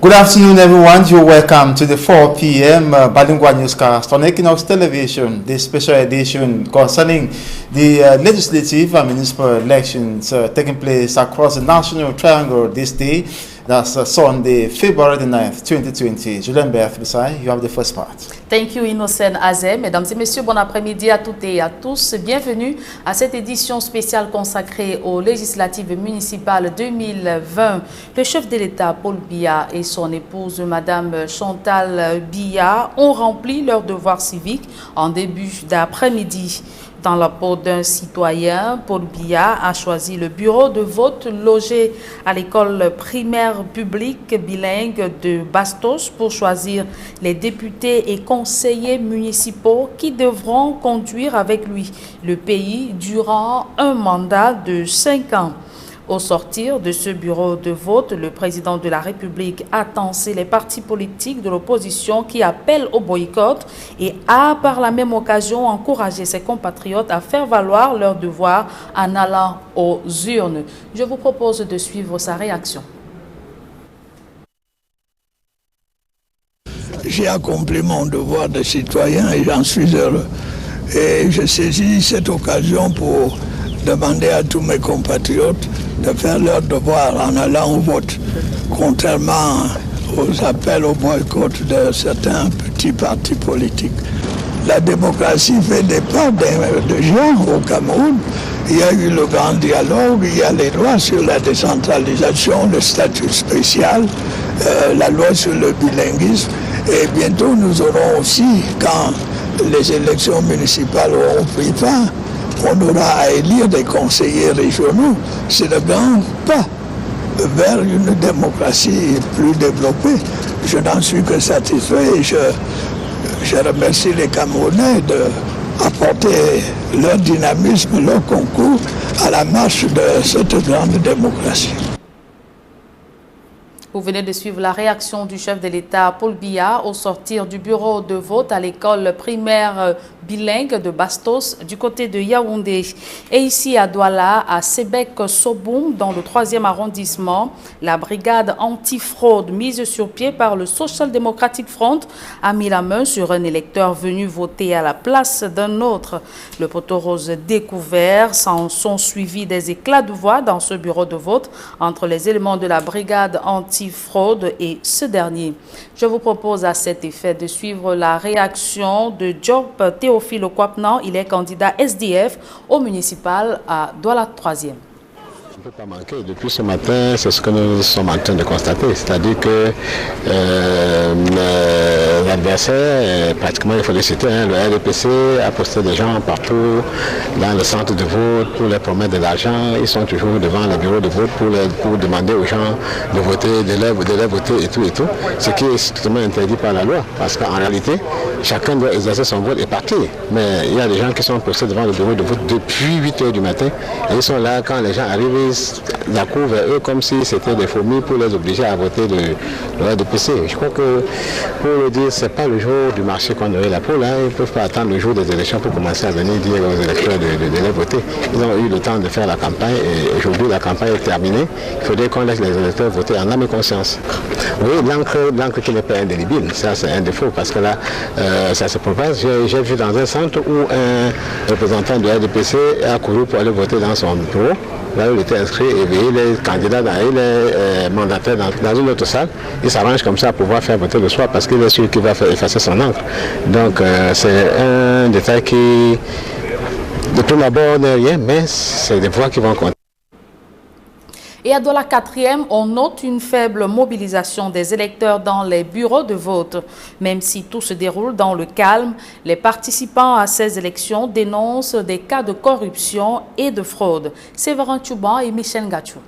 Good afternoon, everyone. You're welcome to the 4 p.m. Balingwa newscast on Equinox Television, the special edition concerning the legislative and municipal elections taking place across the National Triangle this day. That's Sunday, February the 9th, 2020. Julien Berth-Bissay, you have the first part. Thank you, Innocent Azem. Mesdames et messieurs, bon après-midi à toutes et à tous. Bienvenue à cette édition spéciale consacrée aux législatives municipales 2020. Le chef de l'État, Paul Biya, et son épouse, Madame Chantal Biya, ont rempli leur devoir civique en début d'après-midi. Dans la peau d'un citoyen, Paul Biya a choisi le bureau de vote logé à l'école primaire publique bilingue de Bastos pour choisir les députés et conseillers municipaux qui devront conduire avec lui le pays durant un mandat de 5 ans. Au sortir de ce bureau de vote, le président de la République a tensé les partis politiques de l'opposition qui appellent au boycott et a par la même occasion encouragé ses compatriotes à faire valoir leurs devoirs en allant aux urnes. Je vous propose de suivre sa réaction. J'ai accompli mon devoir de citoyen et j'en suis heureux. Et je saisis cette occasion pour demander à tous mes compatriotes de faire leur devoir en allant au vote, contrairement aux appels au boycott de certains petits partis politiques. La démocratie fait des pas de gens au Cameroun. Il y a eu le grand dialogue, il y a les lois sur la décentralisation, le statut spécial, la loi sur le bilinguisme. Et bientôt nous aurons aussi, quand les élections municipales auront pris fin, on aura à élire des conseillers régionaux. C'est le grand pas vers une démocratie plus développée. Je n'en suis que satisfait et je remercie les Camerounais d'apporter leur dynamisme, leur concours à la marche de cette grande démocratie. Vous venez de suivre la réaction du chef de l'État, Paul Biya, au sortir du bureau de vote à l'école primaire bilingue de Bastos du côté de Yaoundé. Et ici à Douala, à Sebek-Soboum, dans le 3e arrondissement, la brigade anti-fraude mise sur pied par le Social Democratic Front a mis la main sur un électeur venu voter à la place d'un autre. Le poteau rose découvert, s'en sont suivis des éclats de voix dans ce bureau de vote entre les éléments de la brigade anti-fraude et ce dernier. Je vous propose à cet effet de suivre la réaction de Diop Théophile Kwapnan. Il est candidat SDF au municipal à Douala 3e. On ne peut pas manquer. Depuis ce matin, c'est ce que nous sommes en train de constater. C'est-à-dire que l'adversaire, pratiquement, il faut le citer, le RDPC a posté des gens partout dans le centre de vote pour les promettre de l'argent. Ils sont toujours devant le bureau de vote pour demander aux gens de voter, de les voter et tout. Ce qui est strictement interdit par la loi. Parce qu'en réalité, chacun doit exercer son vote et partir. Mais il y a des gens qui sont postés devant le bureau de vote depuis 8 h du matin. Et ils sont là quand les gens arrivent, la cour vers eux comme si c'était des fourmis pour les obliger à voter le RDPC. Je crois que, pour le dire, ce n'est pas le jour du marché qu'on aurait la poule. Ils ne peuvent pas attendre le jour des élections pour commencer à venir dire aux électeurs de les voter. Ils ont eu le temps de faire la campagne et aujourd'hui la campagne est terminée. Il faudrait qu'on laisse les électeurs voter en âme et conscience. Oui, l'encre qui n'est pas indélébile, ça c'est un défaut parce que là, ça se propage. J'ai vu dans un centre où un représentant du RDPC a couru pour aller voter dans son bureau. Là, il était inscrit et il est candidat, il est mandataire dans une autre salle. Il s'arrange comme ça pour pouvoir faire voter le soir parce qu'il est sûr qu'il va faire effacer son encre. Donc, c'est un détail qui, de tout d'abord, n'est rien, mais c'est des voix qui vont compter. Et à Douala 4e, on note une faible mobilisation des électeurs dans les bureaux de vote. Même si tout se déroule dans le calme, les participants à ces élections dénoncent des cas de corruption et de fraude. Séverin Tchouban et Michel Gatchou.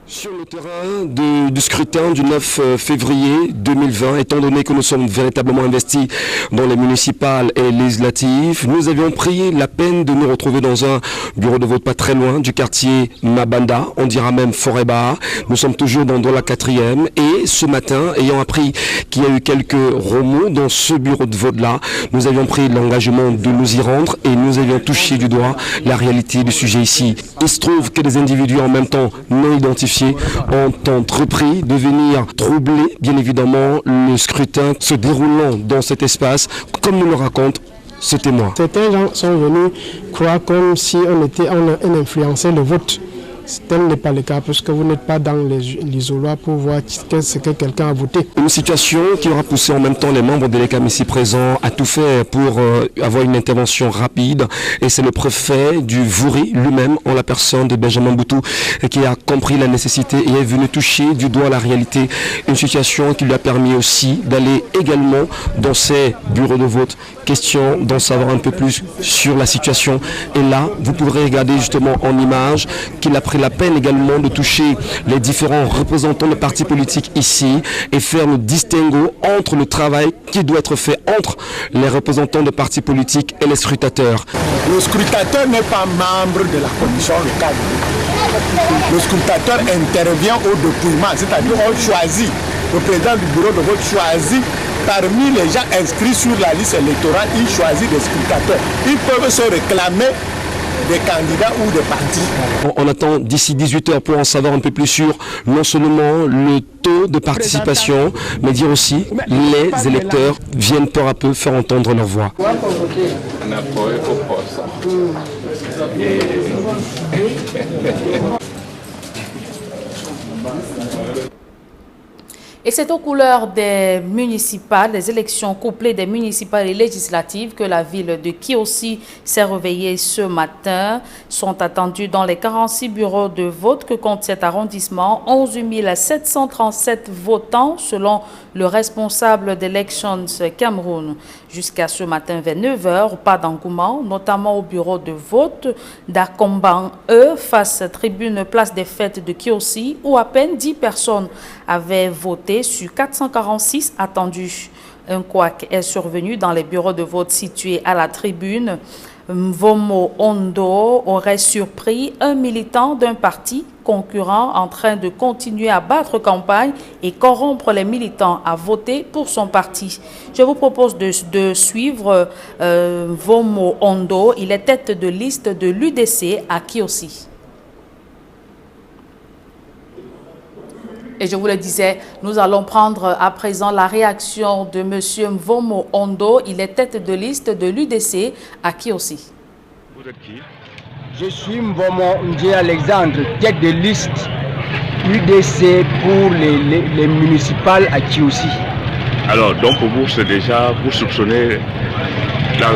Sur le terrain du scrutin du 9 février 2020, étant donné que nous sommes véritablement investis dans les municipales et législatives, nous avions pris la peine de nous retrouver dans un bureau de vote pas très loin du quartier Mabanda, on dira même Foreba. Nous sommes toujours dans la 4e et ce matin, ayant appris qu'il y a eu quelques remous dans ce bureau de vote-là, nous avions pris l'engagement de nous y rendre et nous avions touché du doigt la réalité du sujet ici. Il se trouve que des individus en même temps non identifiés policiers ont entrepris de venir troubler, bien évidemment, le scrutin se déroulant dans cet espace, comme nous le raconte ce témoin. Certains gens sont venus croire comme si on influençait le vote. Tel n'est pas le cas, puisque vous n'êtes pas dans l'isoloir pour voir ce que quelqu'un a voté. Une situation qui aura poussé en même temps les membres de l'ECAM ici présents à tout faire pour avoir une intervention rapide. Et c'est le préfet du Vouri lui-même, en la personne de Benjamin Boutou, qui a compris la nécessité et est venu toucher du doigt la réalité. Une situation qui lui a permis aussi d'aller également dans ses bureaux de vote. Question d'en savoir un peu plus sur la situation. Et là, vous pourrez regarder justement en image qu'il a pris la peine également de toucher les différents représentants de partis politiques ici et faire le distinguo entre le travail qui doit être fait entre les représentants de partis politiques et les scrutateurs. Le scrutateur n'est pas membre de la commission locale. Le scrutateur intervient au dépouillement, c'est-à-dire on choisit, le président du bureau de vote choisit parmi les gens inscrits sur la liste électorale, il choisit des scrutateurs. Ils peuvent se réclamer des candidats ou des partis. On attend d'ici 18h pour en savoir un peu plus sur non seulement le taux de participation, mais dire aussi les électeurs viennent peu à peu faire entendre leur voix. Et c'est aux couleurs des municipales, des élections couplées des municipales et législatives que la ville de Kiossi s'est réveillée ce matin. Sont attendus dans les 46 bureaux de vote que compte cet arrondissement 11 737 votants selon le responsable d'Elections Cameroun. Jusqu'à ce matin vers 9h, pas d'engouement, notamment au bureau de vote d'Akomban E, face tribune place des fêtes de Kiossi, où à peine 10 personnes avaient voté sur 446 attendus. Un couac est survenu dans les bureaux de vote situés à la tribune. Mvomo Ondo aurait surpris un militant d'un parti concurrent en train de continuer à battre campagne et corrompre les militants à voter pour son parti. Je vous propose de suivre Mvomo Ondo. Il est tête de liste de l'UDC à Kiossi. Et je vous le disais, nous allons prendre à présent la réaction de M. Mvomo Ondo. Il est tête de liste de l'UDC à Kiossi. Vous êtes qui? Je suis Mvomo Ndje Alexandre, tête de liste UDC pour les municipales à Kiossi. Alors, donc pour vous, c'est déjà, vous soupçonnez la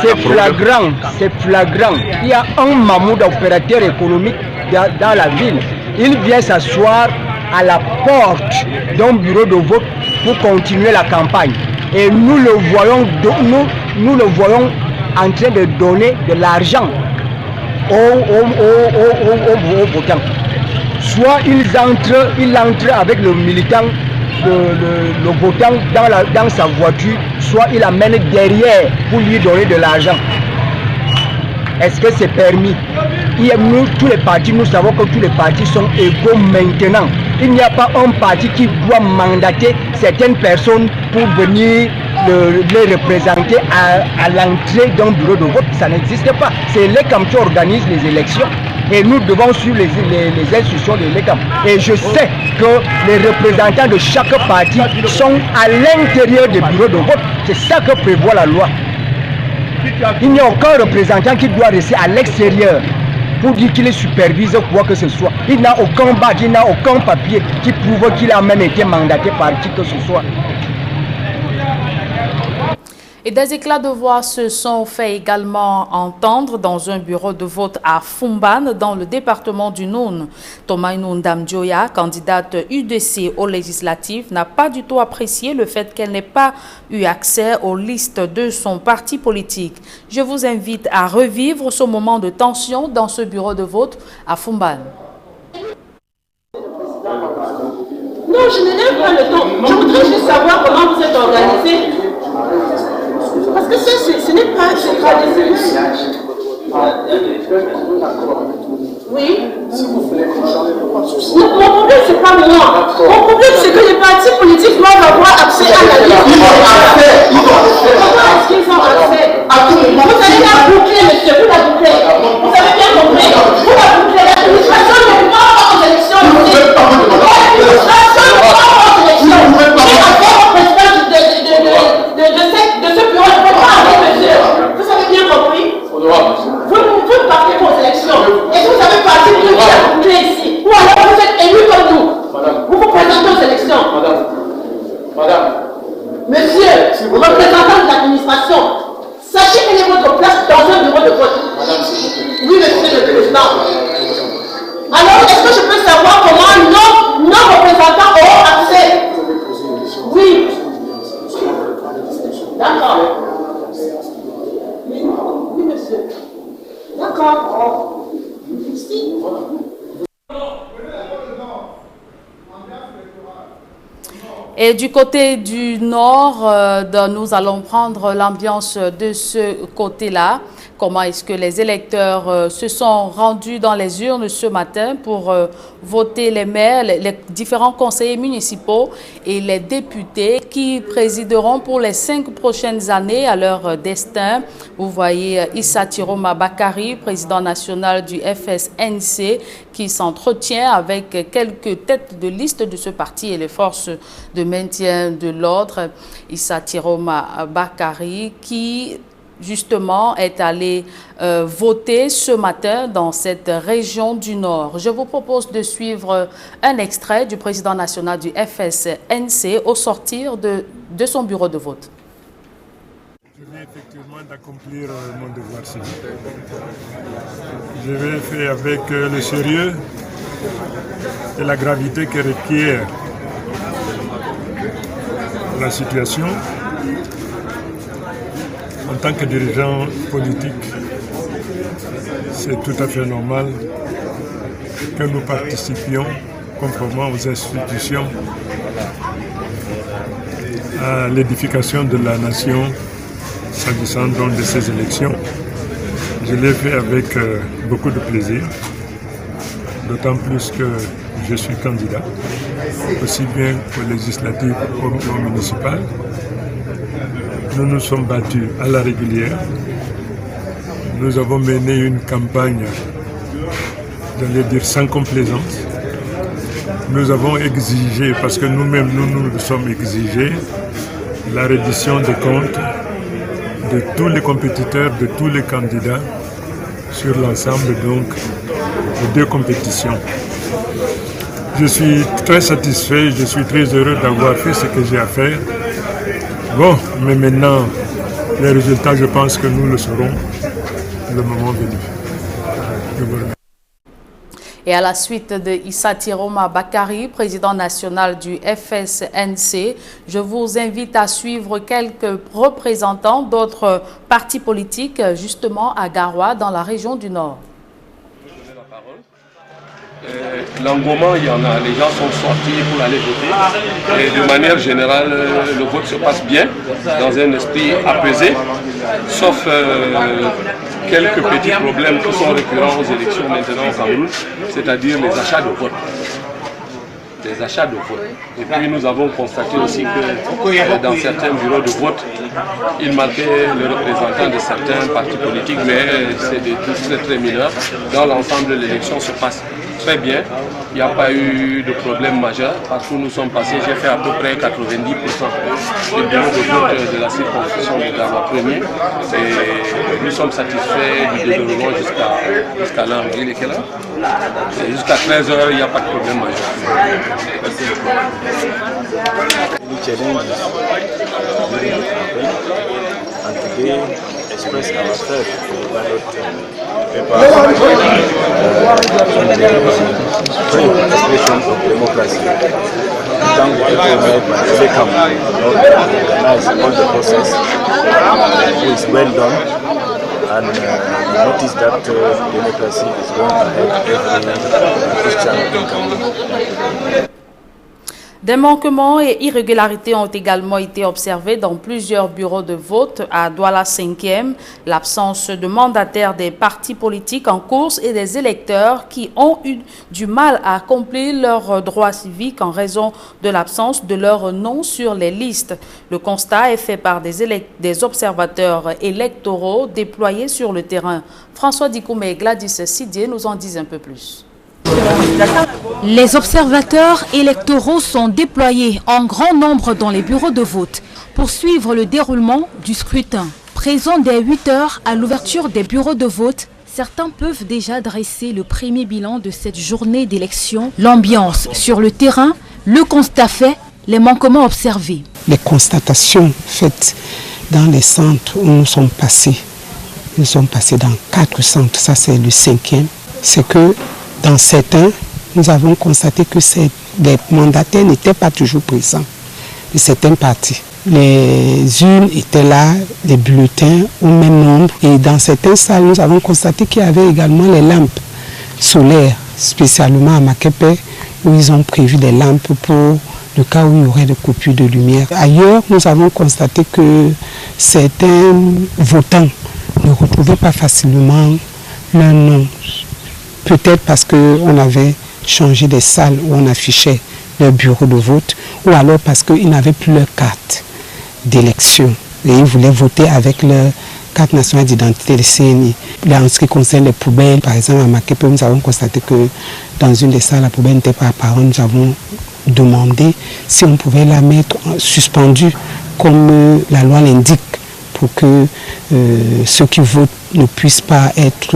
c'est flagrant, c'est flagrant. Il y a un mammouth opérateur économique dans la ville. Il vient s'asseoir à la porte d'un bureau de vote pour continuer la campagne. Et nous le voyons, nous le voyons en train de donner de l'argent aux votants. Soit il entre avec le militant, le votant dans sa voiture, soit il amène derrière pour lui donner de l'argent. Est-ce que c'est permis? Nous, tous les partis, nous savons que tous les partis sont égaux maintenant. Il n'y a pas un parti qui doit mandater certaines personnes pour venir les représenter à l'entrée d'un bureau de vote. Ça n'existe pas. C'est l'ECAM qui organise les élections. Et nous devons suivre les instructions de l'ECAM. Et je sais que les représentants de chaque parti sont à l'intérieur des bureaux de vote. C'est ça que prévoit la loi. Il n'y a aucun représentant qui doit rester à l'extérieur pour dire qu'il est supervisé ou quoi que ce soit. Il n'a aucun badge, il n'a aucun papier qui prouve qu'il a même été mandaté par qui que ce soit. Et des éclats de voix se sont fait également entendre dans un bureau de vote à Fumban, dans le département du Noun. Thomas Inundam Djoya, candidate UDC aux législatives, n'a pas du tout apprécié le fait qu'elle n'ait pas eu accès aux listes de son parti politique. Je vous invite à revivre ce moment de tension dans ce bureau de vote à Fumban. Non, je n'ai pas le temps. Je voudrais juste savoir comment vous êtes organisé. Parce que ce n'est pas traditionnel. Oui. Mon problème, c'est pas moi. Mon problème, c'est que les partis politiques doivent avoir accès à la liste. Comment est-ce qu'ils ont accès? Vous allez la boucler, monsieur, vous la bouclez. Vous avez bien compris. Vous la bouclez. L'administration ne peut pas avoir aux élections. Alors, est-ce que je peux savoir comment nos représentants auront accès? Oui. D'accord. Oui, monsieur. D'accord. Merci. Et du côté du nord, nous allons prendre l'ambiance de ce côté-là. Comment est-ce que les électeurs se sont rendus dans les urnes ce matin pour voter les maires, les différents conseillers municipaux et les députés qui présideront pour les 5 prochaines années à leur destin. Vous voyez Issa Tiroma Bakari, président national du FSNC, qui s'entretient avec quelques têtes de liste de ce parti et les forces de maintien de l'ordre. Issa Tiroma Bakari qui justement est allé voter ce matin dans cette région du Nord. Je vous propose de suivre un extrait du président national du FSNC au sortir de son bureau de vote. Je viens effectivement d'accomplir mon devoir civique. Je l'ai fait avec le sérieux et la gravité que requiert la situation. En tant que dirigeant politique, c'est tout à fait normal que nous participions conformément aux institutions à l'édification de la nation s'agissant donc de ces élections. Je l'ai fait avec beaucoup de plaisir, d'autant plus que je suis candidat, aussi bien aux législatives qu'aux municipales. Nous nous sommes battus à la régulière. Nous avons mené une campagne, j'allais dire, sans complaisance. Nous avons exigé, parce que nous-mêmes, nous sommes exigés, la reddition des comptes de tous les compétiteurs, de tous les candidats sur l'ensemble donc des 2 compétitions. Je suis très satisfait, je suis très heureux d'avoir fait ce que j'ai à faire. Bon, mais maintenant, les résultats, je pense que nous le saurons le moment venu. Je vous remercie. Et à la suite de Issa Tiroma Bakari, président national du FSNC, je vous invite à suivre quelques représentants d'autres partis politiques, justement à Garoua, dans la région du Nord. L'engouement, il y en a. Les gens sont sortis pour aller voter. Et de manière générale, le vote se passe bien, dans un esprit apaisé, sauf quelques petits problèmes qui sont récurrents aux élections maintenant au Cameroun, c'est-à-dire les achats de vote. Les achats de vote. Et puis nous avons constaté aussi que dans certains bureaux de vote, il manquait le représentant de certains partis politiques, mais c'est des trucs très très mineurs. Dans l'ensemble, l'élection se passe très bien. Il n'y a pas eu de problème majeur. Partout où nous sommes passés, j'ai fait à peu près 90% des bureaux de vote de la circonscription de Garoua premier. Et nous sommes satisfaits du déroulement jusqu'à l'heure. Il est quelle heure? Jusqu'à 13h, il n'y a pas de problème majeur. Express ourselves to ballot paper free expression of democracy. Thank the people made by Zekam organize all the process. It is well done, and notice that democracy is going ahead every Christian in Cameroon. Des manquements et irrégularités ont également été observés dans plusieurs bureaux de vote à Douala 5e. L'absence de mandataires des partis politiques en course et des électeurs qui ont eu du mal à accomplir leurs droits civiques en raison de l'absence de leur nom sur les listes. Le constat est fait par des observateurs électoraux déployés sur le terrain. François Dikoumé et Gladys Sidier nous en disent un peu plus. Les observateurs électoraux sont déployés en grand nombre dans les bureaux de vote pour suivre le déroulement du scrutin. Présents dès 8 heures à l'ouverture des bureaux de vote, certains peuvent déjà dresser le premier bilan de cette journée d'élection. L'ambiance sur le terrain, le constat fait, les manquements observés. Les constatations faites dans les centres où nous sommes passés. Nous sommes passés dans 4 centres, ça c'est le 5e. c'est que dans certains, nous avons constaté que les mandataires n'étaient pas toujours présents de certains partis. Les urnes étaient là, les bulletins au même nombre. Et dans certaines salles, nous avons constaté qu'il y avait également les lampes solaires, spécialement à Makepe, où ils ont prévu des lampes pour le cas où il y aurait des coupures de lumière. Ailleurs, nous avons constaté que certains votants ne retrouvaient pas facilement leur nom. Peut-être parce qu'on avait changé des salles où on affichait leur bureau de vote, ou alors parce qu'ils n'avaient plus leur carte d'élection et ils voulaient voter avec leur carte nationale d'identité de CNI. Là, en ce qui concerne les poubelles, par exemple à Makepe, nous avons constaté que dans une des salles, la poubelle n'était pas apparente. Nous avons demandé si on pouvait la mettre suspendue comme la loi l'indique, pour que ceux qui votent ne puissent pas être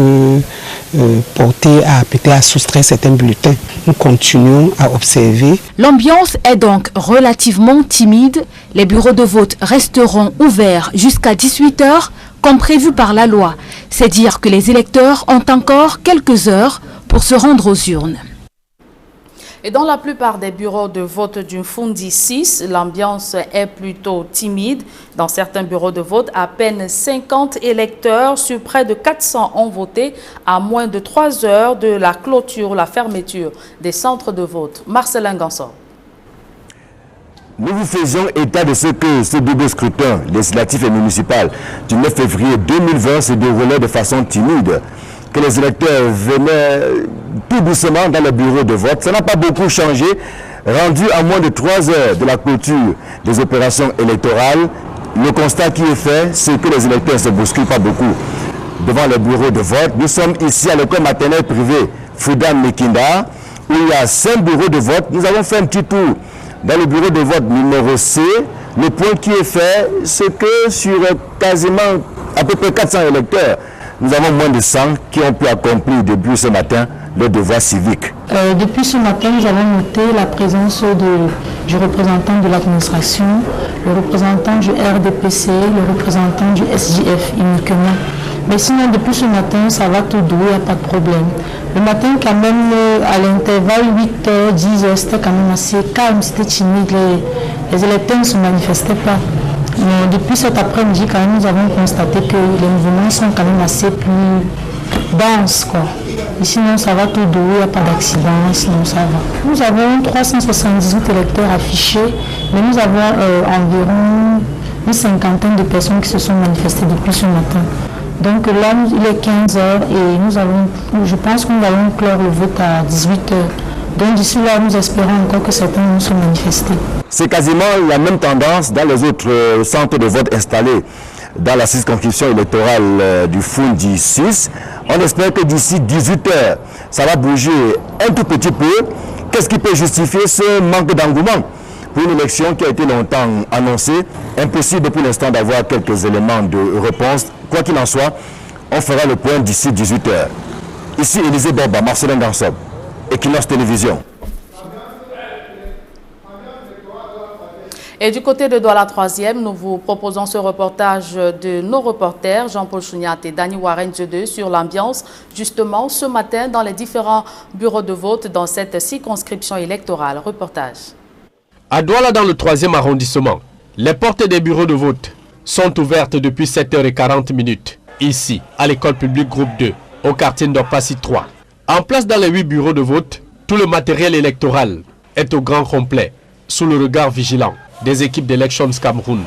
portés à peut-être à soustraire certains bulletins. Nous continuons à observer. L'ambiance est donc relativement timide. Les bureaux de vote resteront ouverts jusqu'à 18 h comme prévu par la loi. C'est dire que les électeurs ont encore quelques heures pour se rendre aux urnes. Et dans la plupart des bureaux de vote du Fundi 6, l'ambiance est plutôt timide. Dans certains bureaux de vote, à peine 50 électeurs sur près de 400 ont voté à moins de 3 heures de la clôture, la fermeture des centres de vote. Marcelin Gansor. Nous vous faisons état de ce que ce double scrutin législatif et municipal du 9 février 2020 se déroulait de façon timide, que les électeurs venaient tout doucement dans le bureau de vote. Ça n'a pas beaucoup changé. Rendu à moins de 3 heures de la clôture des opérations électorales, le constat qui est fait, c'est que les électeurs ne se bousculent pas beaucoup devant le bureau de vote. Nous sommes ici à l'école maternelle privée Foudan Mekinda, où il y a 5 bureaux de vote. Nous avons fait un petit tour dans le bureau de vote numéro C. Le point qui est fait, c'est que sur quasiment à peu près 400 électeurs, nous avons moins de 100 qui ont pu accomplir depuis ce matin le devoir civique. Depuis ce matin, nous avons noté la présence du représentant de l'administration, le représentant du RDPC, le représentant du SJF uniquement. Mais sinon, depuis ce matin, ça va tout doux, il n'y a pas de problème. Le matin, quand même, à l'intervalle 8h, 10h, c'était quand même assez calme, c'était timide. Les électeurs ne se manifestaient pas. Mais depuis cet après-midi, quand même, nous avons constaté que les mouvements sont quand même assez plus denses, quoi. Et sinon, ça va tout doux, il n'y a pas d'accident, sinon ça va. Nous avons 378 électeurs affichés, mais nous avons environ une cinquantaine de personnes qui se sont manifestées depuis ce matin. Donc là, il est 15h et je pense que nous allons clore le vote à 18h. Donc d'ici là, nous espérons encore que certains vont se manifester. C'est quasiment la même tendance dans les autres centres de vote installés dans la circonscription électorale du Fundi 6. On espère que d'ici 18h, ça va bouger un tout petit peu. Qu'est-ce qui peut justifier ce manque d'engouement pour une élection qui a été longtemps annoncée? Impossible pour l'instant d'avoir quelques éléments de réponse. Quoi qu'il en soit, on fera le point d'ici 18h. Ici, Élisée Borba, Marcelin Gansop, Equinox Télévision. Et du côté de Douala 3e, nous vous proposons ce reportage de nos reporters Jean-Paul Chouniat et Dani Warren Dieu sur l'ambiance justement ce matin dans les différents bureaux de vote dans cette circonscription électorale. Reportage. À Douala, dans le 3e arrondissement, les portes des bureaux de vote sont ouvertes depuis 7h40 ici, à l'école publique groupe 2, au quartier Ndorpassi 3. En place dans les 8 bureaux de vote, tout le matériel électoral est au grand complet, sous le regard vigilant des équipes d'Elections Cameroun.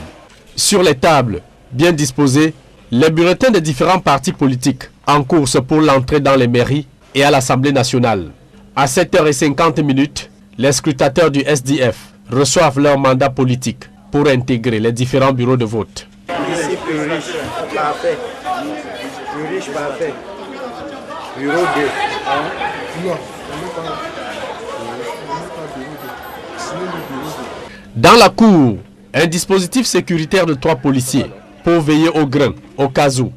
Sur les tables, bien disposées, les bulletins des différents partis politiques en course pour l'entrée dans les mairies et à l'Assemblée nationale. À 7h50, les scrutateurs du SDF reçoivent leur mandat politique pour intégrer les différents bureaux de vote. Ici, plus riche, parfait. Plus riche, parfait. Bureau 2. Dans la cour, un dispositif sécuritaire de 3 policiers pour veiller au grain, au cas où.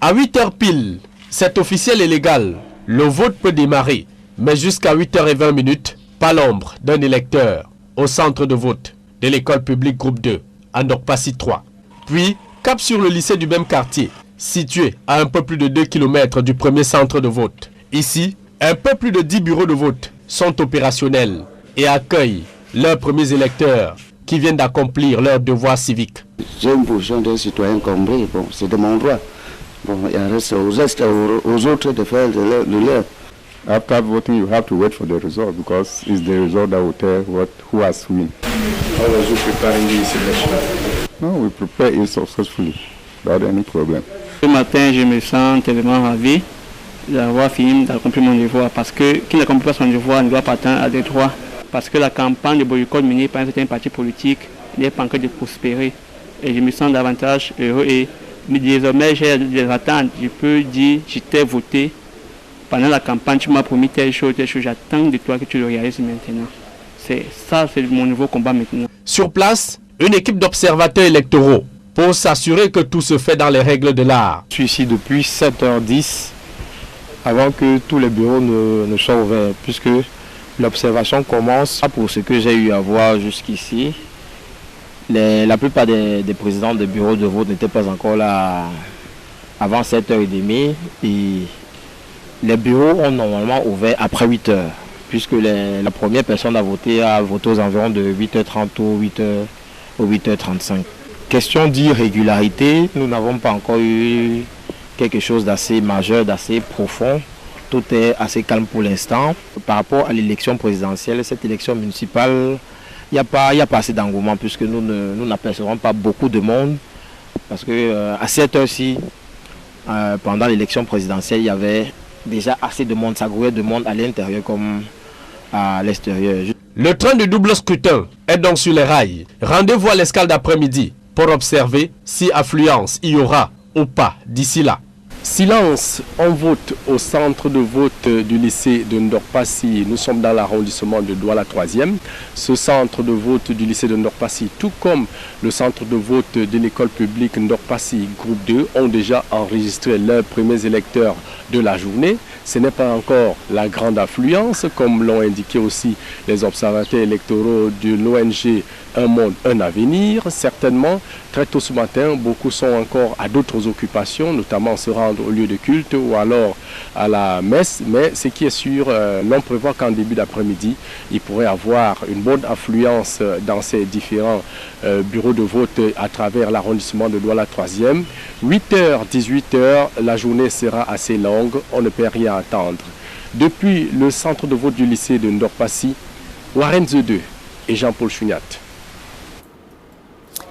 À 8h pile, c'est officiel et légal. Le vote peut démarrer, mais jusqu'à 8h20, pas l'ombre d'un électeur au centre de vote de l'école publique groupe 2, à Ndorpassi 3. Puis, cap sur le lycée du même quartier, situé à un peu plus de 2 km du premier centre de vote. Ici, un peu plus de 10 bureaux de vote sont opérationnels et accueillent leurs premiers électeurs qui viennent d'accomplir leur devoir civique. J'ai une position de citoyen comblé, bon, c'est de mon droit. Bon, il reste aux autres de faire le leur. After voting, you have to wait for the result because it's the result that will tell who has won. How was you preparing this election? No, we prepare it successfully without any problem. Ce matin, je me sens tellement ravi d'avoir fini d'accomplir mon devoir parce que qui n'accomplit pas son devoir ne doit pas atteindre à des droits. Parce que la campagne de boycott menée par un certain parti politique n'est pas encore de prospérer. Et je me sens davantage heureux et désormais j'ai des attentes. Je peux dire, je t'ai voté. Pendant la campagne, tu m'as promis telle chose, j'attends de toi que tu le réalises maintenant. C'est mon nouveau combat maintenant. Sur place, une équipe d'observateurs électoraux pour s'assurer que tout se fait dans les règles de l'art. Je suis ici depuis 7h10, avant que tous les bureaux ne soient ouverts, puisque l'observation commence. Pour ce que j'ai eu à voir jusqu'ici, la plupart des présidents des bureaux de vote n'étaient pas encore là avant 7h30. Et les bureaux ont normalement ouvert après 8h, puisque la première personne a voté aux environs de 8h30 ou 8h35. Question d'irrégularité, nous n'avons pas encore eu quelque chose d'assez majeur, d'assez profond. Tout est assez calme pour l'instant. Par rapport à l'élection présidentielle, cette élection municipale, il n'y a pas assez d'engouement puisque nous n'apercevons pas beaucoup de monde. Parce qu'à cette heure-ci, pendant l'élection présidentielle, il y avait déjà assez de monde, ça grouillait de monde à l'intérieur comme à l'extérieur. Le train de double scrutin est donc sur les rails. Rendez-vous à l'escale d'après-midi pour observer si affluence il y aura ou pas d'ici là. Silence, on vote au centre de vote du lycée de Ndorpassi. Nous sommes dans l'arrondissement de Douala 3e. Ce centre de vote du lycée de Ndorpassi, tout comme le centre de vote de l'école publique Ndorpassi groupe 2, ont déjà enregistré leurs premiers électeurs de la journée. Ce n'est pas encore la grande affluence, comme l'ont indiqué aussi les observateurs électoraux de l'ONG Un Monde, Un Avenir. Certainement, très tôt ce matin, beaucoup sont encore à d'autres occupations, notamment se rendre au lieu de culte ou alors à la messe. Mais ce qui est sûr, l'on prévoit qu'en début d'après-midi, il pourrait avoir une bonne affluence dans ces différents bureaux de vote à travers l'arrondissement de Douala 3e. 8h, 18h, la journée sera assez longue, on ne peut rien attendre. Depuis le centre de vote du lycée de Ndorpassi, Warren Zedeux et Jean-Paul Chuniat.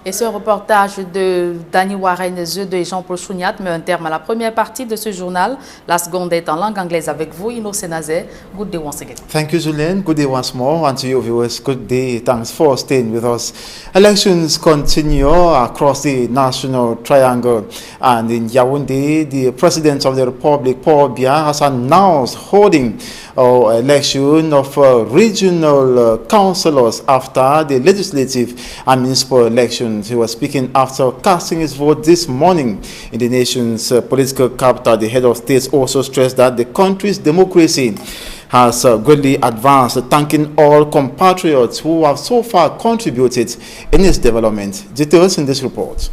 Et ce reportage de Danny Warren Zedeux et Jean-Paul Chuniat met un terme à la première partie de ce journal. La seconde est en langue anglaise avec vous, Innocent Nazé. Good day once again. Thank you, Julien. Good day once more. And to you viewers, good day. Thanks for staying with us. Elections continue across the National Triangle. And in Yaoundé, the President of the Republic, Paul Biya, has announced holding election of regional councillors after the legislative and municipal elections. He was speaking after casting his vote this morning in the nation's political capital. The head of state also stressed that the country's democracy has greatly advanced, thanking all compatriots who have so far contributed in its development. Details in this report.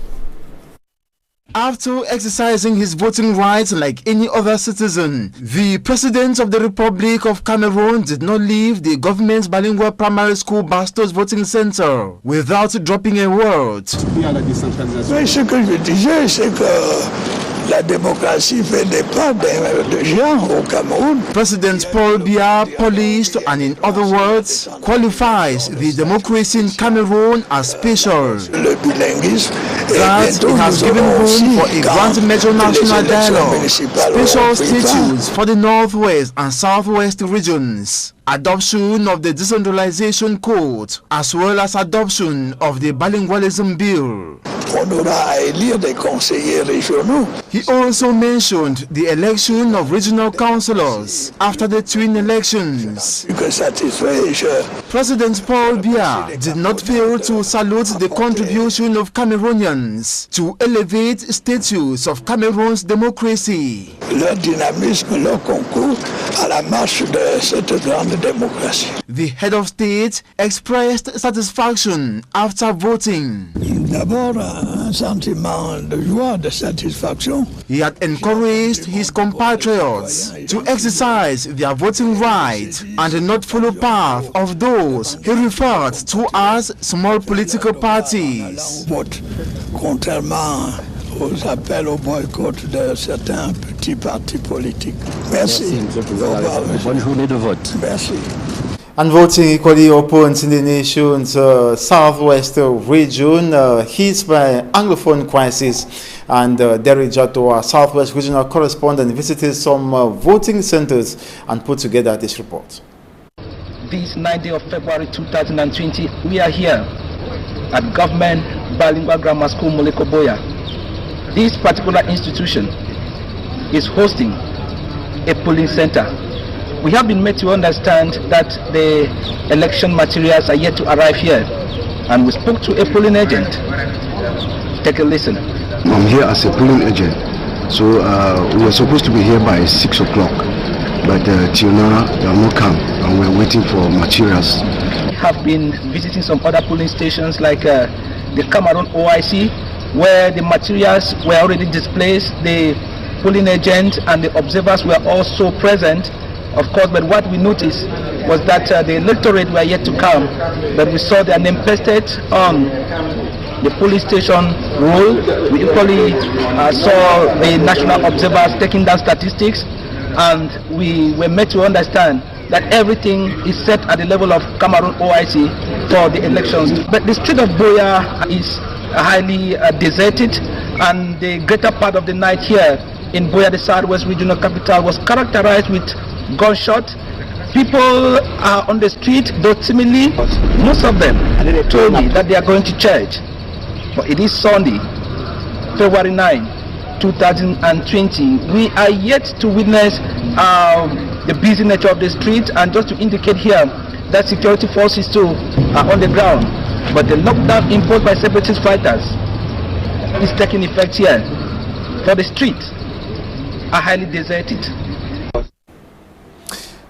After exercising his voting rights like any other citizen, the President of the Republic of Cameroon did not leave the government's bilingual primary school Bastos voting center without dropping a word. Mais ce que je disais, c'est que la démocratie fait des pas de gens au Cameroun. President Paul Biya polished and, in other words, qualifies the democracy in Cameroon as special. Le bilinguisme that it has given room for a grand major national dialogue, special statutes for the Northwest and Southwest regions, adoption of the Decentralization Code, as well as adoption of the Bilingualism Bill. On aura à élire des conseillers régionaux. He also mentioned the election of regional councillors after the twin elections. President Paul Biya did not fail to salute the contribution of Cameroonians to elevate status of Cameroon's democracy. Leur dynamisme, leur concours à la marche de cette grande démocratie. The head of state expressed satisfaction after voting. D'abord, un sentiment de joie, de satisfaction. He had encouraged his compatriots to exercise their voting right and not follow path of those he referred to as small political parties. Vote, contrairement aux appels au boycott de certains petits partis politiques. Merci. Bonne journée de vote. Merci. And voting equally opens in the nation's southwest region, hit by Anglophone crisis. And Derry Jato, our southwest regional correspondent, visited some voting centers and put together this report. This 9th day of February 2020, we are here at Government Bilingual Grammar School, Moleko Boya. This particular institution is hosting a polling center. We have been made to understand that the election materials are yet to arrive here, and we spoke to a polling agent. Take a listen. I'm here as a polling agent, so we were supposed to be here by 6 o'clock, but till now they have not come, and we're waiting for materials. We have been visiting some other polling stations like the Cameroon OIC, where the materials were already displayed. The polling agent and the observers were also present, of course, but what we noticed was that the electorate were yet to come, but we saw their name pasted on the police station roll. We equally saw the national observers taking down statistics, and we were made to understand that everything is set at the level of Cameroon OIC for the elections. But the street of Boya is highly deserted, and the greater part of the night here in Boya, the southwest regional capital, was characterized with gunshot. People are on the street, though seemingly most of them told me that they are going to church. But it is Sunday, February 9, 2020. We are yet to witness the busy nature of the street, and just to indicate here that security forces too are on the ground. But the lockdown imposed by separatist fighters is taking effect here. For the streets are highly deserted.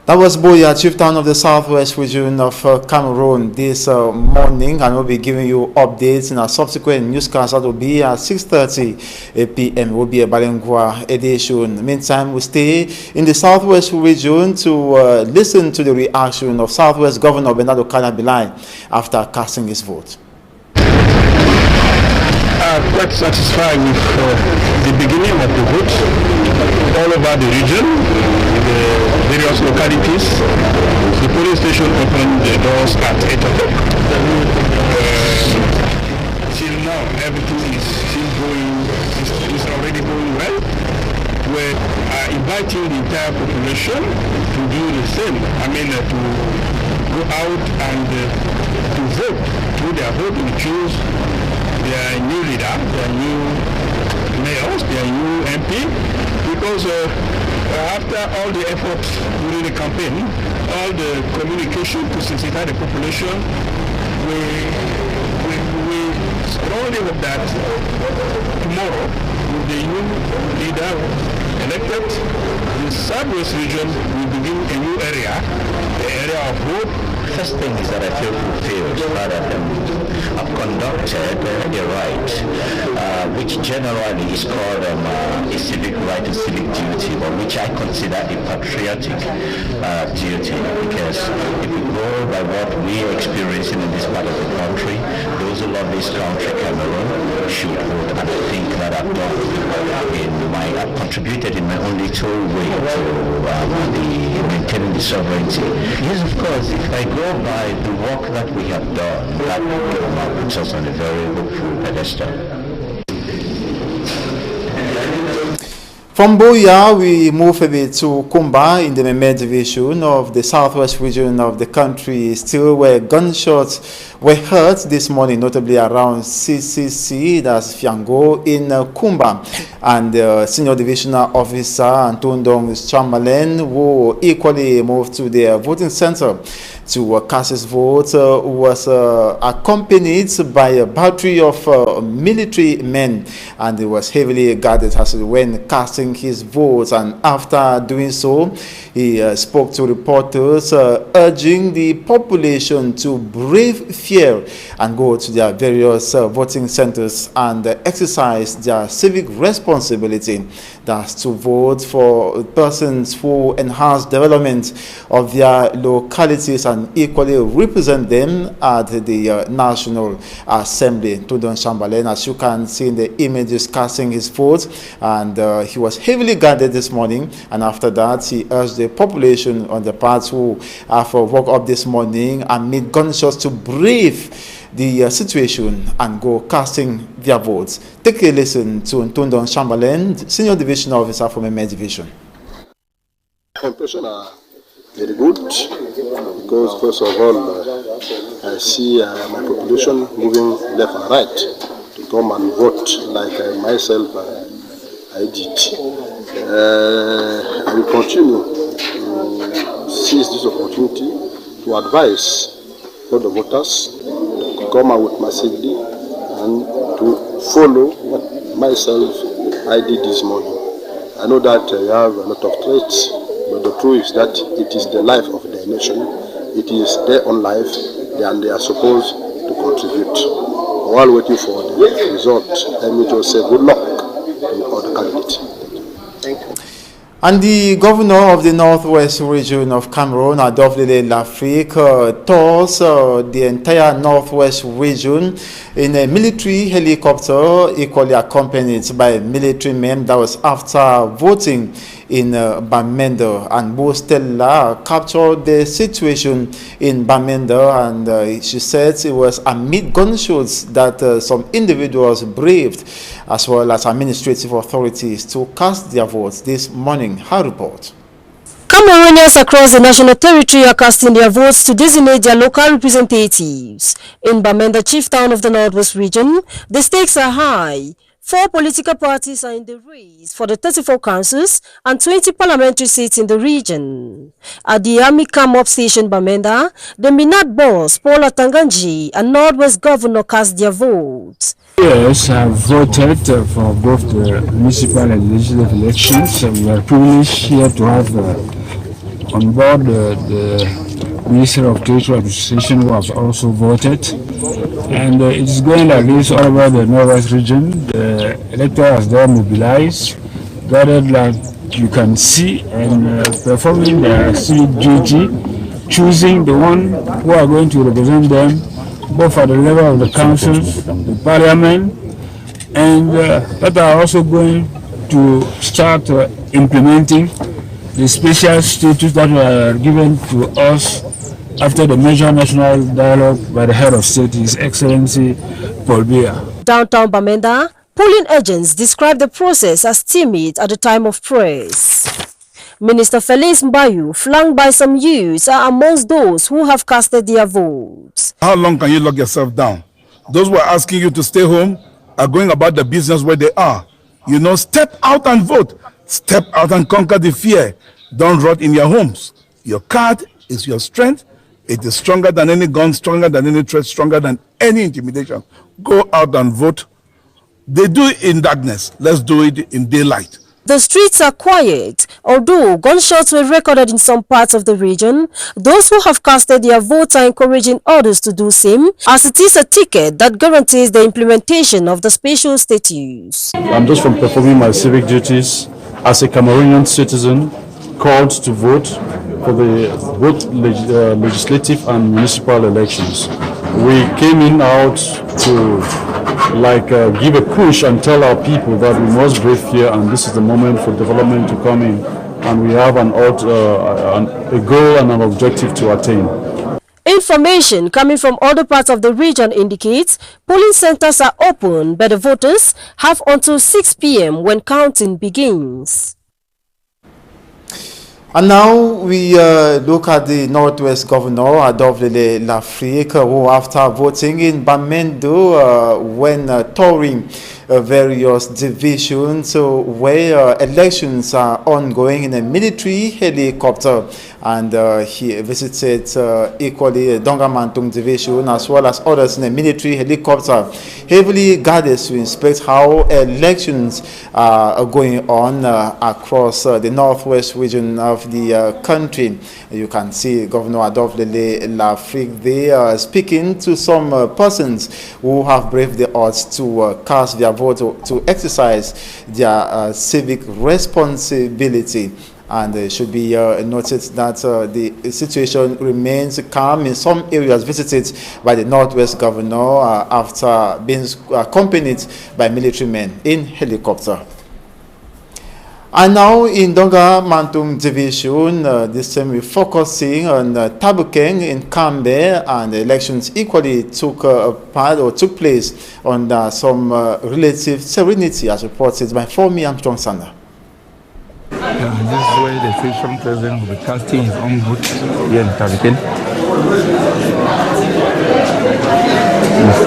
That was Boya, chief town of the southwest region of Cameroon this morning, and we'll be giving you updates in our subsequent newscast. That will be at 6:30 p.m. It will be a bilingual edition. Meantime, we stay in the southwest region to listen to the reaction of Southwest Governor Bernardo Kanabilai after casting his vote. Quite satisfied with the beginning of the vote all over the region, the various localities. The polling station opened the doors at 8 o'clock. Till now, everything is already going well. We are inviting the entire population to do the same. To go out and to vote. Through their vote, we choose their new leader, their new mayors, their new MP, because after all the efforts during the campaign, all the communication to sensitize the population, we strongly hope that tomorrow, with the new leader elected, the southwest region will begin a new area, the area of hope. First thing is that I feel fulfilled rather than I've conducted a right, which generally is called a civic right, a civic duty, but which I consider a patriotic duty, because if we go by what we are experiencing in this part of the country, those who love this country, Cameroon, should vote, and I think that I've contributed in my own little way to maintaining the sovereignty. Yes, of course, if I go by the work that we have done, that puts us on a very hopeful pedestal. From Boya, we move a bit to Kumba in the Meme division of the southwest region of the country, still where gunshots were heard this morning, notably around CCC, that's Fiango, in Kumba. And Senior Divisional Officer Antondong Chamberlain, who equally moved to the voting center. to cast his vote was accompanied by a battery of military men, and he was heavily guarded as when casting his vote. And after doing so, he spoke to reporters, urging the population to brave fear and go to their various voting centers and exercise their civic responsibility. That's to vote for persons who enhance development of their localities and equally represent them at the National Assembly. Tundon Chamberlain, as you can see in the images, casting his vote, and he was heavily guarded this morning. And after that, he urged the population on the parts who have woke up this morning amid gunshots to brave the situation and go casting their votes. Take a listen to Tundon Chamberlain, Senior Division Officer from MA Division. Impressions are very good because, first of all, I see my population moving left and right to come and vote like myself I did. I will continue to seize this opportunity to advise all the voters to come out with massively and to follow what myself I did this morning. I know that you have a lot of threats, but the truth is that it is the life of the nation, it is their own life, and they are supposed to contribute. While waiting for the result, let me just say good luck to all the candidates. Thank you. And the governor of the Northwest region of Cameroon, Adolphe Lafrique, tours the entire Northwest region in a military helicopter, equally accompanied by military men. That was after voting in Bamenda, and Bostella captured the situation in Bamenda, and she said it was amid gunshots that some individuals braved, as well as administrative authorities, to cast their votes this morning. Her report. Cameroonians across the national territory are casting their votes to designate their local representatives. In Bamenda, chief town of the Northwest region, the stakes are high. 4 political parties are in the race for the 34 councils and 20 parliamentary seats in the region. At the Army Camp Up Station Bamenda, the Minat boss, Paul Atanganji, and Northwest governor cast their votes. Yes, I voted for both the municipal and legislative elections. We are privileged here to have on board the Minister of Territorial Administration, who has also voted. And it is going like this all over the Northwest region. The electorate has been mobilized, gathered like you can see, and performing their civic duty, choosing the one who are going to represent them, both at the level of the councils, the parliament, and that are also going to start implementing the special status that were given to us after the major national dialogue by the head of state, His Excellency Paul Biya. Downtown Bamenda, polling agents described the process as timid at the time of press. Minister Felix Mbayu, flanked by some youths, are amongst those who have casted their votes. How long can you lock yourself down? Those who are asking you to stay home are going about the business where they are. You know, step out and vote. Step out and conquer the fear. Don't rot in your homes. Your card is your strength. It is stronger than any gun, stronger than any threat, stronger than any intimidation. Go out and vote. They do it in darkness. Let's do it in daylight. The streets are quiet. Although gunshots were recorded in some parts of the region, those who have casted their votes are encouraging others to do same, as it is a ticket that guarantees the implementation of the special status. I'm just from performing my civic duties as a Cameroonian citizen called to vote for the both legislative and municipal elections. We came in out to give a push and tell our people that we must brave fear, and this is the moment for development to come in, and we have a goal and an objective to attain. Information coming from other parts of the region indicates polling centers are open, but the voters have until 6 p.m. when counting begins. And now we look at the Northwest Governor, Adolphe Lafrique, who after voting in Bamenda when touring various divisions where elections are ongoing in a military helicopter, and he visited equally Donga Mantung division as well as others in a military helicopter, heavily guarded, to inspect how elections are going on across the northwest region of the country. You can see Governor Adolphe Lafrique there speaking to some persons who have braved the odds to cast their vote, to exercise their civic responsibility. And it should be noted that the situation remains calm in some areas visited by the Northwest Governor after being accompanied by military men in helicopter. And now in Donga Mantung Division, this time we're focusing on Tabukeng in Kambe, and the elections equally took place under some relative serenity, as reported by Fomi Armstrong Sander. This is where the station president will be casting his own vote here in Tabukeng. He's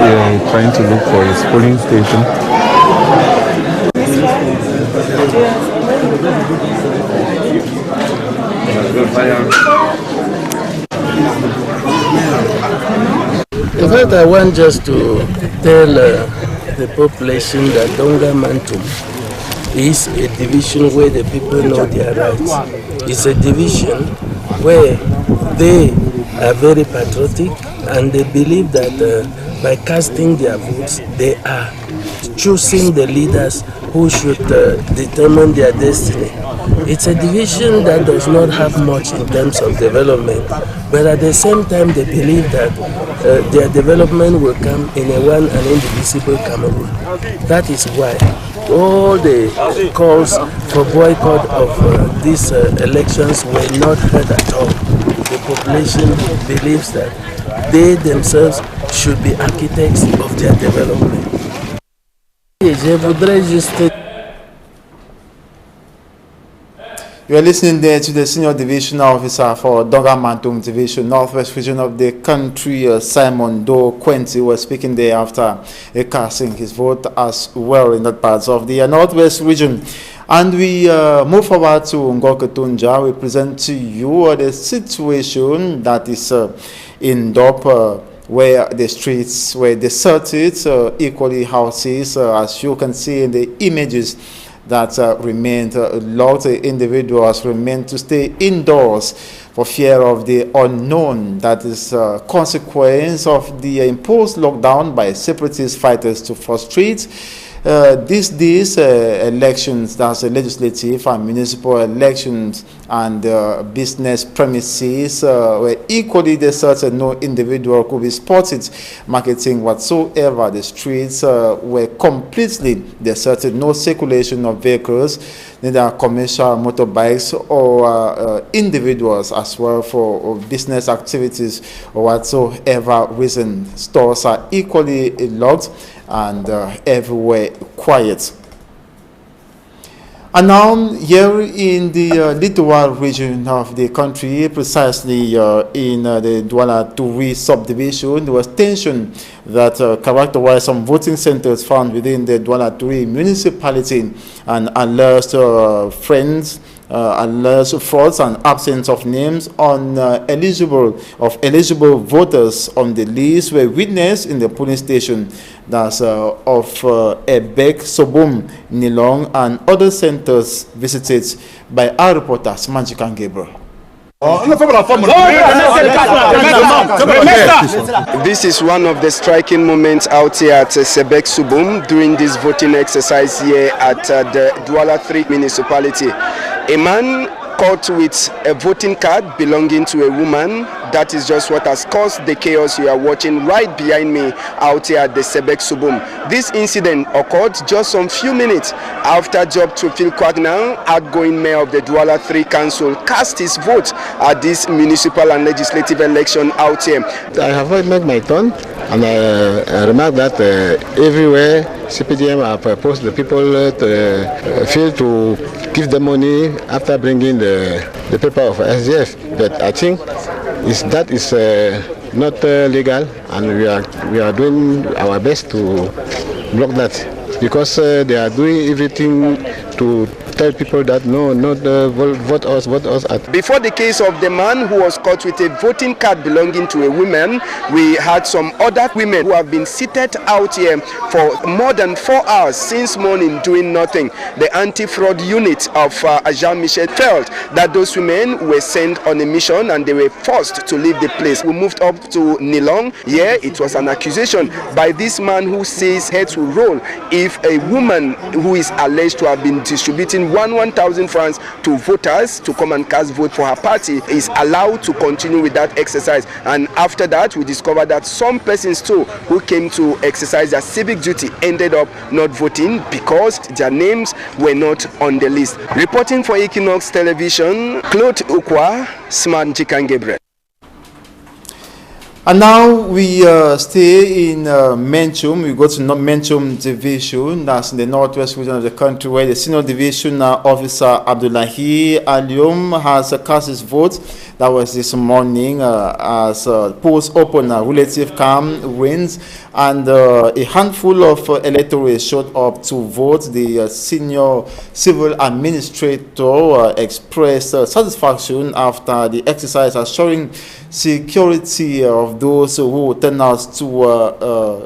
trying to look for his polling station. In fact, I want just to tell the population that Donga Mantung is a division where the people know their rights. It's a division where they are very patriotic, and they believe that by casting their votes, they are choosing the leaders who should determine their destiny. It's a division that does not have much in terms of development, but at the same time they believe that their development will come in a one and indivisible Cameroon. That is why all the calls for boycott of these elections were not heard at all. The population believes that they themselves should be architects of their development. You are listening there to the Senior Division Officer for Donga Mantung Division, Northwest region of the country, Simon Do Quinty, was speaking there after casting his vote as well in that part of the Northwest region. And we move forward to Ngoke Tunja. We present to you the situation that is in Dop, where the streets were deserted, equally houses, as you can see in the images, that remained locked. Individuals remain to stay indoors for fear of the unknown. That is a consequence of the imposed lockdown by separatist fighters to frustrate these elections, that's legislative and municipal elections, and business premises were equally deserted. No individual could be spotted marketing whatsoever. The streets were completely deserted. No circulation of vehicles, neither commercial motorbikes or individuals as well for business activities or whatsoever reason. Stores are equally locked and everywhere quiet. And now here in the littoral region of the country, precisely in the Douala Turi subdivision, there was tension that characterized some voting centers found within the Douala Turi municipality, and alleged alleged frauds and absence of names on eligible voters on the list were witnessed in the polling station, that's of Ebek, Sobum, Nilong, and other centers visited by our reporters Magic and Gabriel. This is one of the striking moments out here at Sebek Subum during this voting exercise here at the Douala 3 municipality. A man caught with a voting card belonging to a woman. That is just what has caused the chaos you are watching right behind me out here at the Sebek Subum. This incident occurred just some few minutes after Job Tufil Kwagnan, outgoing mayor of the Douala 3 Council, cast his vote at this municipal and legislative election out here. I have made my turn, and I remarked that everywhere CPDM have proposed the people to fail to give them money after bringing the paper of SDF. But I think that is not legal, and we are doing our best to block that. because they are doing everything to tell people that no, not vote us. Before the case of the man who was caught with a voting card belonging to a woman, we had some other women who have been seated out here for more than 4 hours since morning doing nothing. The anti-fraud unit of Jean Michel felt that those women were sent on a mission and they were forced to leave the place. We moved up to Nilong. Here it was an accusation by this man who says heads will roll if a woman who is alleged to have been distributing 1,000 francs to voters to come and cast vote for her party is allowed to continue with that exercise. And after that, we discovered that some persons too who came to exercise their civic duty ended up not voting because their names were not on the list. Reporting for Equinox Television, Claude Ukwa, Smart Jikan Gabriel. And now we stay in Menchum. We go to Menchum Division, that's in the northwest region of the country, where the Senior Division Officer Abdullahi Alium has cast his vote. That was this morning as polls open, relative calm wins, and a handful of electors showed up to vote. The senior civil administrator expressed satisfaction after the exercise, assuring security of those who turn out to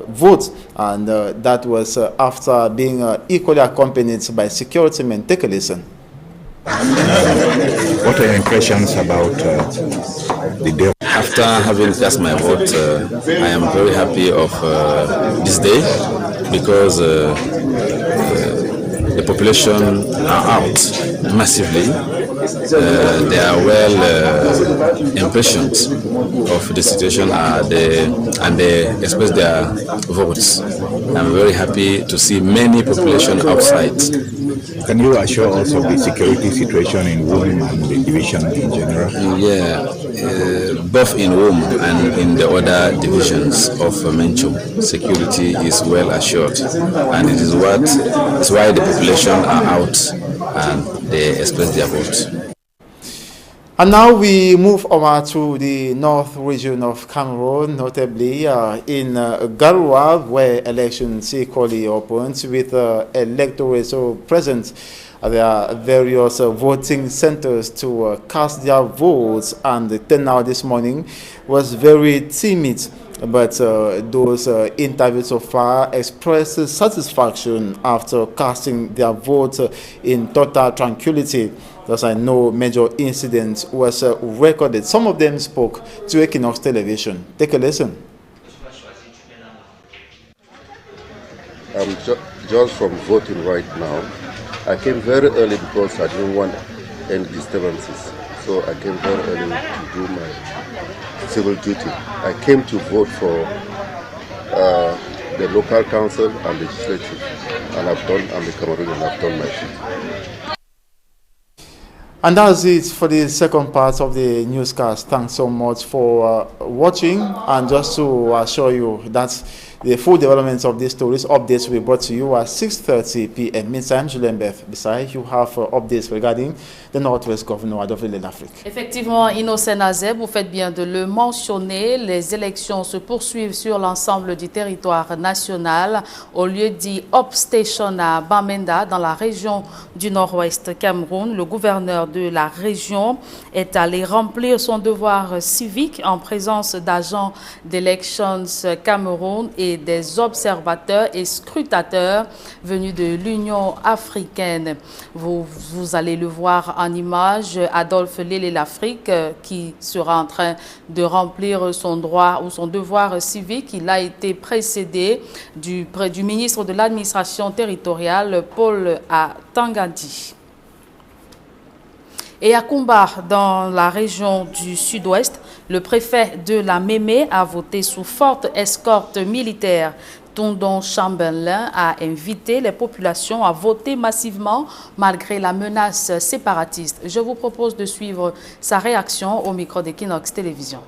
vote, and that was after being equally accompanied by security men. Take a listen. What are your impressions about the day? After having cast my vote, I am very happy of this day because the population are out massively. They are well impressioned of the situation and they express their votes. I'm very happy to see many population outside. Can you assure us of the security situation in Wom and the division in general? Yeah, both in Wom and in the other divisions of Menchum, security is well assured, and it is why the population are out and they express their votes. And now we move over to the north region of Cameroon, notably in Garoua, where elections equally opened with electors present. There are various voting centers to cast their votes, and the turnout this morning was very timid. But those interviewed so far expressed satisfaction after casting their votes in total tranquility. Thus, I know major incidents was recorded. Some of them spoke to Equinox Television. Take a listen. I'm just from voting right now. I came very early because I didn't want any disturbances. So I came very early to do my civil duty. I came to vote for the local council and legislative. And I'm a Cameroonian and I've done my duty. And that's it for the second part of the newscast. Thanks so much for watching. And just to assure you that the full developments of these stories, updates will be brought to you at 6:30 p.m. Meantime, Julien Beth, besides, you have updates regarding the Northwest Governor d'Afrique. Effectivement, Innocent Azeb, vous faites bien de le mentionner. Les élections se poursuivent sur l'ensemble du territoire national. Au lieu dit Upstation à Bamenda, dans la région du Nord-Ouest Cameroun, le gouverneur de la région est allé remplir son devoir civique en présence d'agents d'Elections Cameroun et des observateurs et scrutateurs venus de l'Union africaine. Vous allez le voir en image, Adolphe Lélé l'Afrique qui sera en train de remplir son droit ou son devoir civique. Il a été précédé du ministre de l'administration territoriale, Paul Atangadi. Et à Kumba, dans la région du sud-ouest, le préfet de la Mémé a voté sous forte escorte militaire. Tondon Chambelin a invité les populations à voter massivement malgré la menace séparatiste. Je vous propose de suivre sa réaction au micro d'Equinox Télévision.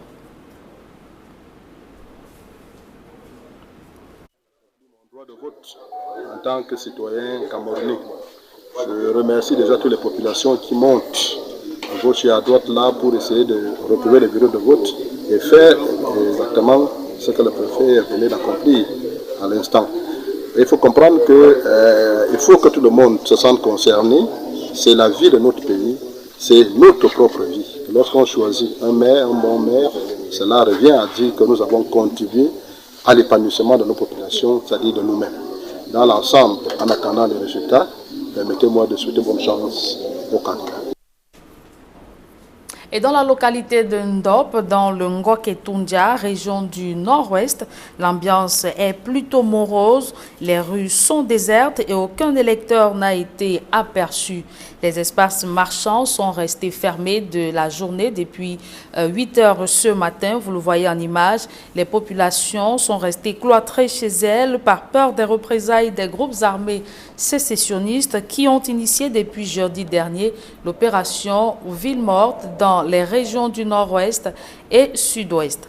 Droit de vote en tant que citoyen camerounais. Je remercie déjà toutes les populations qui montent à gauche et à droite là pour essayer de retrouver les bureaux de vote et faire exactement ce que le préfet venait d'accomplir à l'instant. Et il faut comprendre qu'il faut que tout le monde se sente concerné. C'est la vie de notre pays, c'est notre propre vie. Lorsqu'on choisit un maire, un bon maire, cela revient à dire que nous avons contribué à l'épanouissement de nos populations, c'est-à-dire de nous-mêmes. Dans l'ensemble, en attendant les résultats, permettez-moi de souhaiter bonne chance aux candidats. Et dans la localité de Ndop, dans le Ngoketundia, région du nord-ouest, l'ambiance est plutôt morose. Les rues sont désertes et aucun électeur n'a été aperçu. Les espaces marchands sont restés fermés de la journée depuis 8 heures ce matin. Vous le voyez en image, les populations sont restées cloîtrées chez elles par peur des représailles des groupes armés sécessionnistes qui ont initié depuis jeudi dernier l'opération Ville Morte dans les régions du nord-ouest et sud-ouest.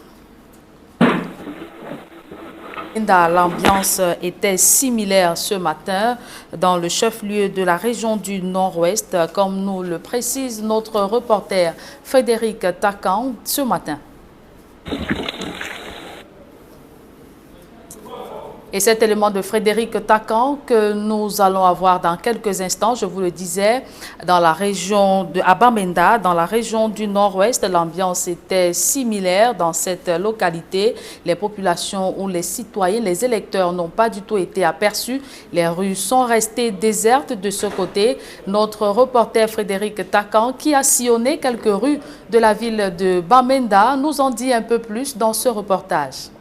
L'ambiance était similaire ce matin dans le chef-lieu de la région du nord-ouest, comme nous le précise notre reporter Frédéric Takan ce matin. Et cet élément de Frédéric Takan que nous allons avoir dans quelques instants, je vous le disais, dans la région de Bamenda, dans la région du nord-ouest, l'ambiance était similaire dans cette localité. Les populations ou les citoyens, les électeurs n'ont pas du tout été aperçus. Les rues sont restées désertes de ce côté. Notre reporter Frédéric Takan, qui a sillonné quelques rues de la ville de Bamenda, nous en dit un peu plus dans ce reportage.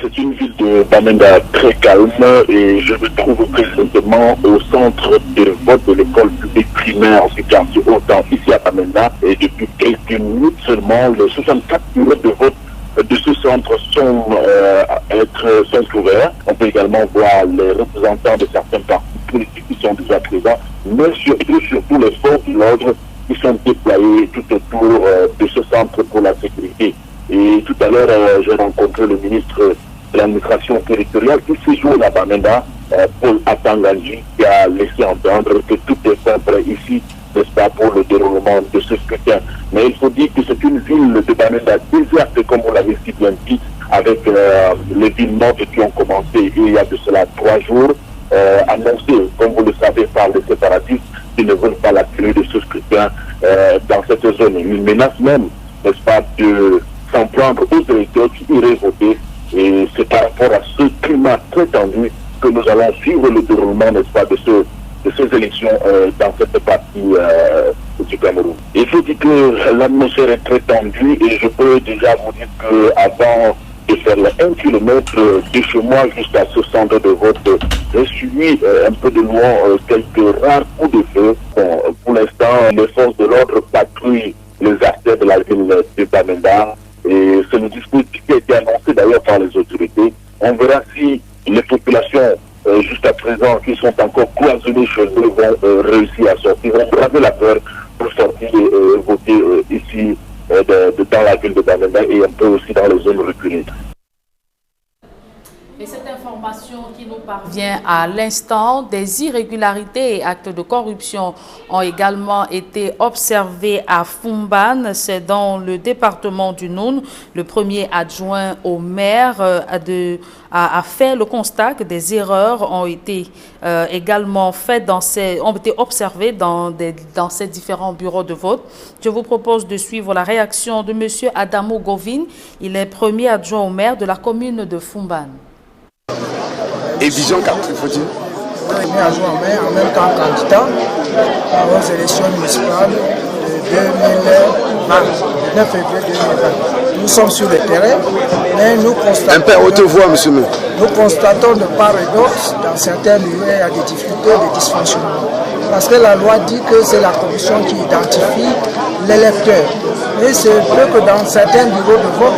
C'est une ville de Bamenda très calme et je me trouve présentement au centre de vote de l'école publique primaire du quartier Autant ici à Bamenda. Et depuis quelques minutes seulement, les 64 bureaux de vote de ce centre sont ouverts. On peut également voir les représentants de certains partis politiques qui sont déjà présents, mais surtout les forces de l'ordre qui sont déployées tout autour de ce centre pour la sécurité. Et tout à l'heure, j'ai rencontré le ministre de l'administration territoriale qui séjourne à Bamenda, Paul Atanganji, qui a laissé entendre que tout est prêt ici, n'est-ce pas, pour le déroulement de ce scrutin. Mais il faut dire que c'est une ville de Bamenda déserte, comme vous l'avez si bien dit, avec les villes mortes qui ont commencé il y a de cela 3 jours, annoncées, comme vous le savez, par les séparatistes qui ne veulent pas la tenue de ce scrutin dans cette zone. Ils menacent même, n'est-ce pas, de s'en prendre aux électeurs qui iraient voter. Et c'est par rapport à ce climat très tendu que nous allons suivre le déroulement, n'est-ce pas, de ces élections dans cette partie du Cameroun. Il faut dire que l'atmosphère est très tendue et je peux déjà vous dire qu'avant de faire les 1 kilomètre de chez moi jusqu'à ce centre de vote, j'ai suivi un peu de loin quelques rares coups de feu. Bon, pour l'instant, les forces de l'ordre patrouillent les artères de la ville de Bamenda. Et c'est le dispositif qui a été annoncé d'ailleurs par les autorités. On verra si les populations, jusqu'à présent, qui sont encore cloisonnées chez eux, vont réussir à sortir, vont braver la peur pour sortir et voter ici dans la ville de Bamenda et un peu aussi dans les zones reculées. Et cette information qui nous parvient à l'instant, des irrégularités et actes de corruption ont également été observés à Fumban, c'est dans le département du Noun. Le premier adjoint au maire a fait le constat que des erreurs ont été également faites ont été observées dans ces différents bureaux de vote. Je vous propose de suivre la réaction de M. Adamo Govin. Il est premier adjoint au maire de la commune de Fumban. Et Vision 4, il faut dire. Premier adjoint au maire, en même temps candidat aux élections municipales de 2020, 9 février 2020. Nous sommes sur le terrain, mais nous constatons... Un peu haute voix, monsieur le maire. Nous constatons de part et d'autre, dans certains lieux, il y a des difficultés, des dysfonctionnements. Parce que la loi dit que c'est la commission qui identifie l'électeur. Et c'est vrai que dans certains bureaux de vote,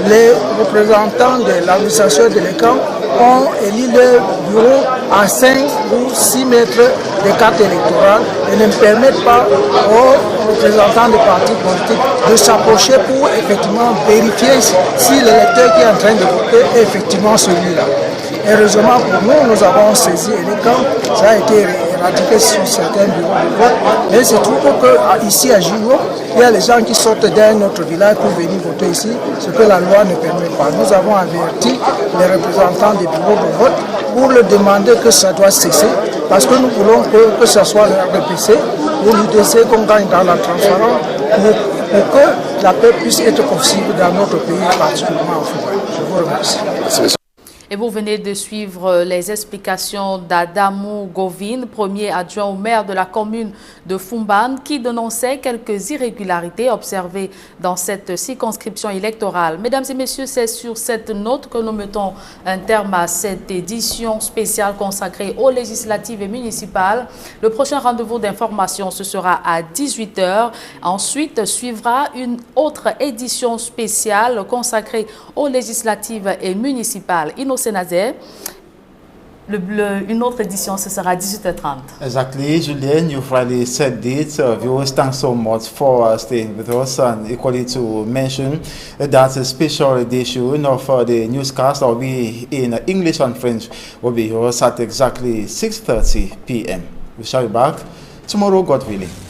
les représentants de l'administration de l'ECAN ont élu le bureau à 5 ou 6 mètres des cartes électorales et ne permettent pas aux représentants des partis politiques de s'approcher pour effectivement vérifier si l'électeur qui est en train de voter est effectivement celui-là. Heureusement pour nous, nous avons saisi l'ECAN, ça a été éradiquer sur certains bureaux de vote. Mais il se trouve qu'ici à Giro, il y a les gens qui sortent d'un autre village pour venir voter ici, ce que la loi ne permet pas. Nous avons averti les représentants des bureaux de vote pour leur demander que ça doit cesser, parce que nous voulons que ce soit le RDPC ou l'UDC qu'on gagne dans la transparence pour que la paix puisse être possible dans notre pays, particulièrement en Fouba. Je vous remercie. Et vous venez de suivre les explications d'Adamou Govine, premier adjoint au maire de la commune de Fumban, qui dénonçait quelques irrégularités observées dans cette circonscription électorale. Mesdames et messieurs, c'est sur cette note que nous mettons un terme à cette édition spéciale consacrée aux législatives et municipales. Le prochain rendez-vous d'information, ce sera à 18 h. Ensuite, suivra une autre édition spéciale consacrée aux législatives et municipales. Nazaire. Une autre édition, ce sera à 18h30. Exactly, Julian, you've already said it. Viewers, thanks so much for staying with us, and equally to mention that a special edition of the newscast will be in English and French will be yours at exactly 6:30 p.m. We shall be back tomorrow, God willing.